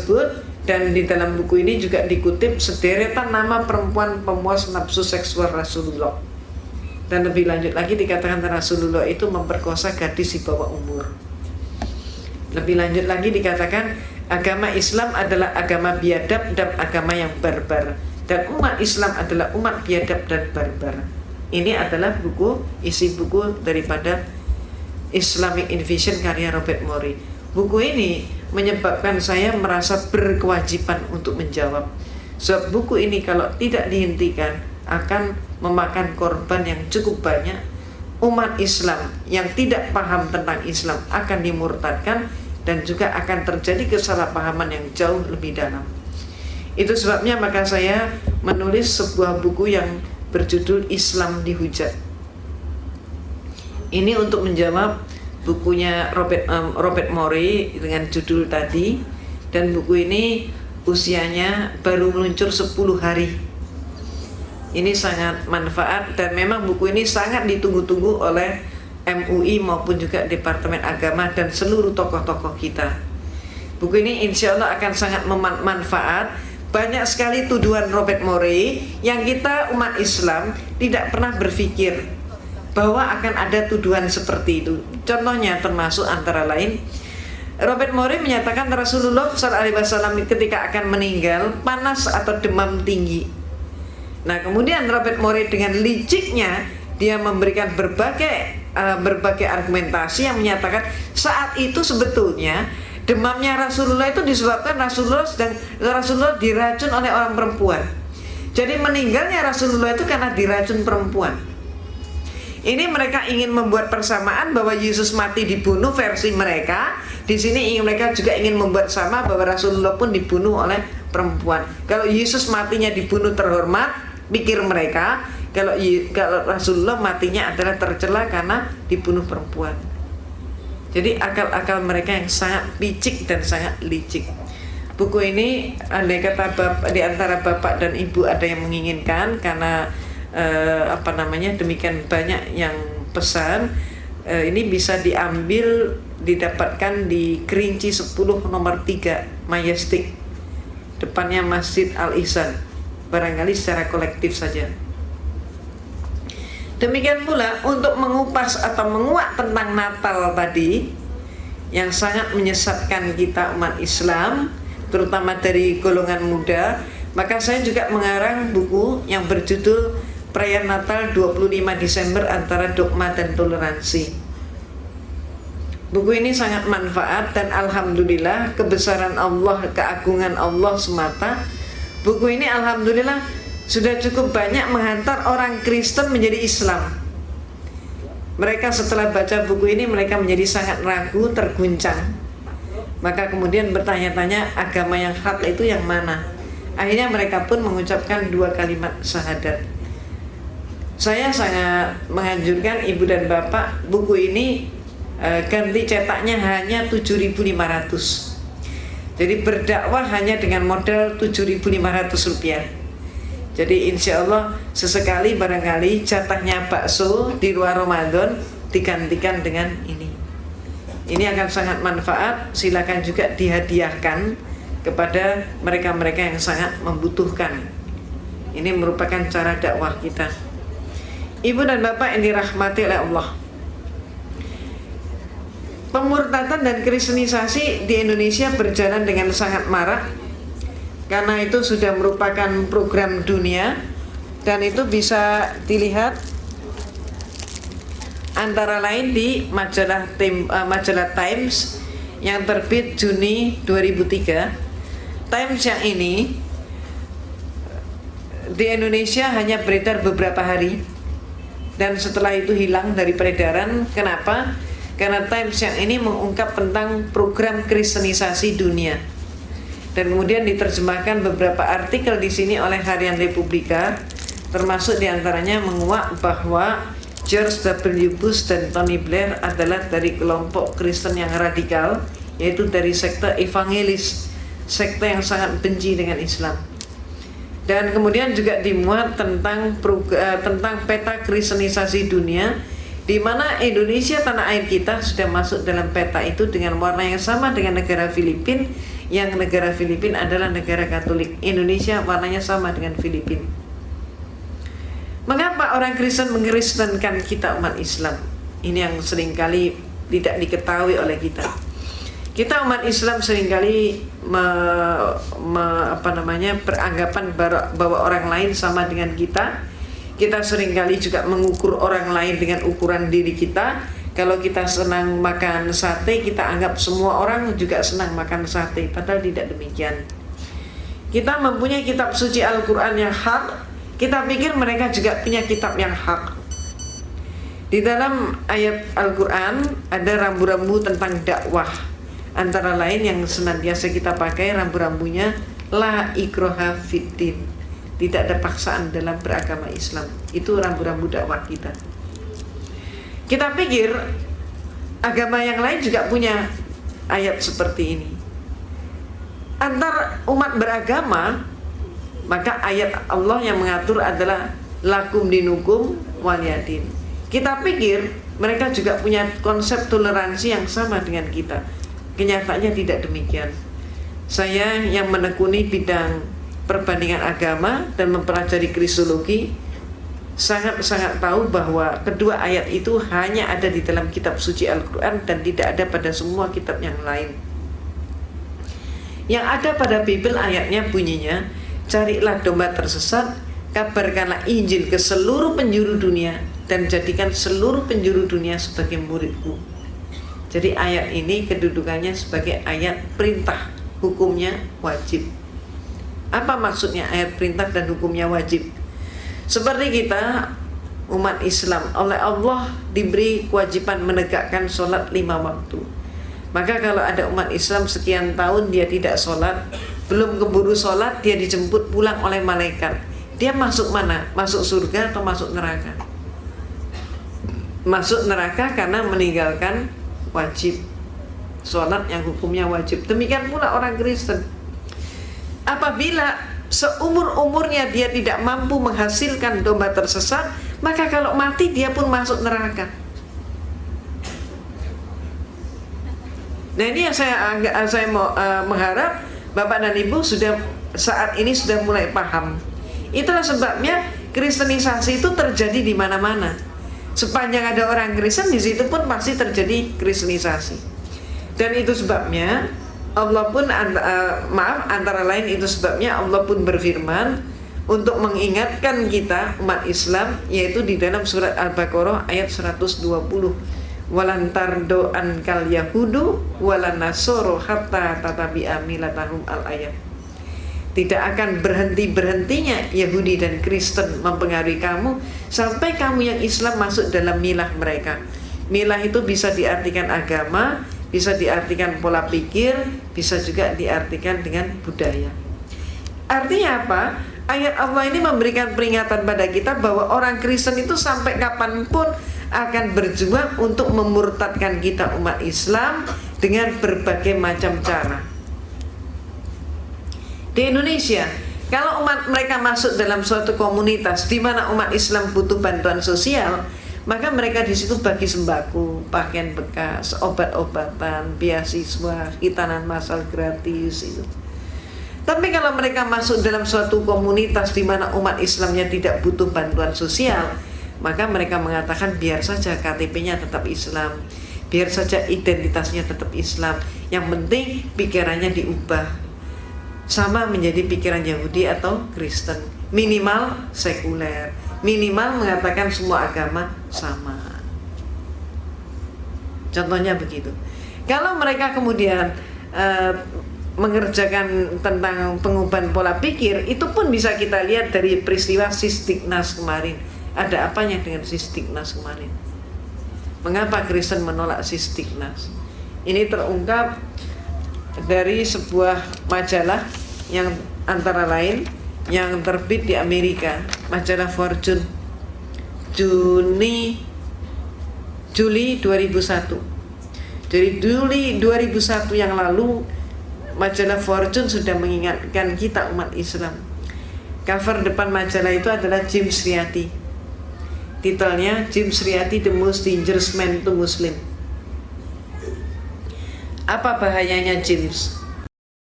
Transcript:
tersebut. Dan di dalam buku ini juga dikutip sederetan nama perempuan pemuas nafsu seksual Rasulullah. Dan lebih lanjut lagi dikatakan Rasulullah itu memperkosa gadis di bawah umur. Lebih lanjut lagi dikatakan agama Islam adalah agama biadab dan agama yang barbar, dan umat Islam adalah umat biadab dan barbar. Ini adalah isi buku daripada Islamic Invasion karya Robert Morey. Buku ini menyebabkan saya merasa berkewajiban untuk menjawab. Sebab buku ini kalau tidak dihentikan akan memakan korban yang cukup banyak. Umat Islam yang tidak paham tentang Islam akan dimurtadkan, dan juga akan terjadi kesalahpahaman yang jauh lebih dalam. Itu sebabnya maka saya menulis sebuah buku yang berjudul Islam Dihujat. Ini untuk menjawab bukunya Robert Morey dengan judul tadi, dan buku ini usianya baru meluncur 10 hari. Ini sangat manfaat, dan memang buku ini sangat ditunggu-tunggu oleh MUI maupun juga Departemen Agama dan seluruh tokoh-tokoh kita. Buku ini insya Allah akan sangat bermanfaat. Banyak sekali tuduhan Robert Morey yang kita umat Islam tidak pernah berpikir bahwa akan ada tuduhan seperti itu. Contohnya termasuk antara lain, Robert Morey menyatakan Rasulullah SAW ketika akan meninggal panas atau demam tinggi. Nah, kemudian Robert Morey dengan liciknya dia memberikan berbagai argumentasi yang menyatakan saat itu sebetulnya demamnya Rasulullah itu disebabkan Rasulullah diracun oleh orang perempuan. Jadi meninggalnya Rasulullah itu karena diracun perempuan. Ini mereka ingin membuat persamaan bahwa Yesus mati dibunuh versi mereka. Di sini mereka juga ingin membuat sama bahwa Rasulullah pun dibunuh oleh perempuan. Kalau Yesus matinya dibunuh terhormat, pikir mereka. Kalau Rasulullah matinya adalah tercela karena dibunuh perempuan. Jadi akal-akal mereka yang sangat picik dan sangat licik. Buku ini andai kata di antara bapak dan ibu ada yang menginginkan, karena demikian banyak yang pesan, ini bisa didapatkan di Kerinci 10 nomor 3 Majestic, depannya Masjid Al-Ihsan, barangkali secara kolektif saja. Demikian pula untuk mengupas atau menguak tentang Natal tadi yang sangat menyesatkan kita umat Islam, terutama dari golongan muda, maka saya juga mengarang buku yang berjudul Perayaan Natal 25 Desember Antara Dogma dan Toleransi. Buku ini sangat manfaat, dan alhamdulillah kebesaran Allah, keagungan Allah semata. Buku ini alhamdulillah sudah cukup banyak menghantar orang Kristen menjadi Islam. Mereka setelah baca buku ini mereka menjadi sangat ragu, terguncang. Maka kemudian bertanya-tanya agama yang hak itu yang mana. Akhirnya mereka pun mengucapkan 2 kalimat syahadat. Saya sangat menganjurkan ibu dan bapak buku ini ganti cetaknya hanya 7.500. Jadi berdakwah hanya dengan modal 7.500 rupiah. Jadi insya Allah sesekali barangkali jatahnya bakso di luar Ramadan digantikan dengan ini. Ini akan sangat manfaat. Silakan juga dihadiahkan kepada mereka-mereka yang sangat membutuhkan. Ini merupakan cara dakwah kita. Ibu dan bapak yang dirahmati oleh Allah, pemurtadan dan kristenisasi di Indonesia berjalan dengan sangat marak. Karena itu sudah merupakan program dunia, dan itu bisa dilihat antara lain di majalah Times yang terbit Juni 2003. Times yang ini di Indonesia hanya beredar beberapa hari, dan setelah itu hilang dari peredaran. Kenapa? Karena Times yang ini mengungkap tentang program kristenisasi dunia. Dan kemudian diterjemahkan beberapa artikel di sini oleh Harian Republika, termasuk diantaranya menguak bahwa George W. Bush dan Tony Blair adalah dari kelompok Kristen yang radikal, yaitu dari sekte evangelis, sekte yang sangat benci dengan Islam. Dan kemudian juga dimuat tentang peta kristenisasi dunia, di mana Indonesia, tanah air kita, sudah masuk dalam peta itu dengan warna yang sama dengan negara Filipina, Yang negara Filipina adalah negara Katolik. Indonesia warnanya sama dengan Filipina. Mengapa orang Kristen mengkristenkan kita umat Islam? Ini yang seringkali tidak diketahui oleh kita. Kita umat Islam seringkali beranggapan bahwa orang lain sama dengan kita. Kita seringkali juga mengukur orang lain dengan ukuran diri kita. Kalau kita senang makan sate, kita anggap semua orang juga senang makan sate, padahal tidak demikian. Kita mempunyai kitab suci Al-Quran yang hak, kita pikir mereka juga punya kitab yang hak. Di dalam ayat Al-Quran ada rambu-rambu tentang dakwah. Antara lain yang senantiasa kita pakai rambu-rambunya, la ikraha fiddin, tidak ada paksaan dalam beragama Islam. Itu rambu-rambu dakwah kita. Kita pikir agama yang lain juga punya ayat seperti ini. Antar umat beragama, maka ayat Allah yang mengatur adalah lakum dinukum waliyadin. Kita pikir mereka juga punya konsep toleransi yang sama dengan kita. Kenyataannya tidak demikian. Saya yang menekuni bidang perbandingan agama dan mempelajari kristologi sangat-sangat tahu bahwa kedua ayat itu hanya ada di dalam kitab suci Al-Quran dan tidak ada pada semua kitab yang lain. Yang ada pada Bible ayatnya bunyinya, carilah domba tersesat, kabarkanlah Injil ke seluruh penjuru dunia, dan jadikan seluruh penjuru dunia sebagai muridku. Jadi ayat ini kedudukannya sebagai ayat perintah, hukumnya wajib. Apa maksudnya ayat perintah dan hukumnya wajib? Seperti kita umat Islam oleh Allah diberi kewajiban menegakkan sholat 5 waktu. Maka kalau ada umat Islam sekian tahun dia tidak sholat, belum keburu sholat, dia dijemput pulang oleh malaikat. Dia masuk mana? Masuk surga atau masuk neraka? Masuk neraka karena meninggalkan wajib sholat yang hukumnya wajib. Demikian pula orang Kristen. Apabila seumur-umurnya dia tidak mampu menghasilkan domba tersesat, maka kalau mati dia pun masuk neraka. Nah ini yang saya mau mengharap Bapak dan Ibu sudah saat ini sudah mulai paham. Itulah sebabnya kristenisasi itu terjadi di mana-mana. Sepanjang ada orang Kristen, di situ pun pasti terjadi kristenisasi. Dan itu sebabnya Allah pun antara lain itu sebabnya Allah pun berfirman untuk mengingatkan kita umat Islam, yaitu di dalam surat Al-Baqarah ayat 120, walan tardo ankal yahudu walan nasoro hatta tatabi'a milatahum al-ayat. Tidak akan berhentinya Yahudi dan Kristen mempengaruhi kamu sampai kamu yang Islam masuk dalam milah mereka. Milah itu bisa diartikan agama, bisa diartikan pola pikir, bisa juga diartikan dengan budaya. Artinya apa? Ayat Allah ini memberikan peringatan pada kita bahwa orang Kristen itu sampai kapanpun akan berjuang untuk memurtadkan kita umat Islam dengan berbagai macam cara. Di Indonesia, kalau umat mereka masuk dalam suatu komunitas di mana umat Islam butuh bantuan sosial, maka mereka di situ bagi sembako, pakaian bekas, obat-obatan, beasiswa, hitanan massal gratis itu. Tapi kalau mereka masuk dalam suatu komunitas di mana umat Islamnya tidak butuh bantuan sosial, maka mereka mengatakan biar saja KTP-nya tetap Islam, biar saja identitasnya tetap Islam, yang penting pikirannya diubah sama menjadi pikiran Yahudi atau Kristen, minimal sekuler, minimal mengatakan semua agama sama. Contohnya begitu. Kalau mereka kemudian mengerjakan tentang pengubahan pola pikir, itu pun bisa kita lihat dari peristiwa Sistignas kemarin. Ada apanya dengan Sistignas kemarin? Mengapa Kristen menolak Sistignas? Ini terungkap dari sebuah majalah yang antara lain yang terbit di Amerika, majalah Fortune, Juli 2001. Dari Juli 2001 yang lalu, majalah Fortune sudah mengingatkan kita umat Islam. Cover depan majalah itu adalah James Riyadi. Titelnya James Riyadi, The Most Dangerous Man to Muslim. Apa bahayanya James?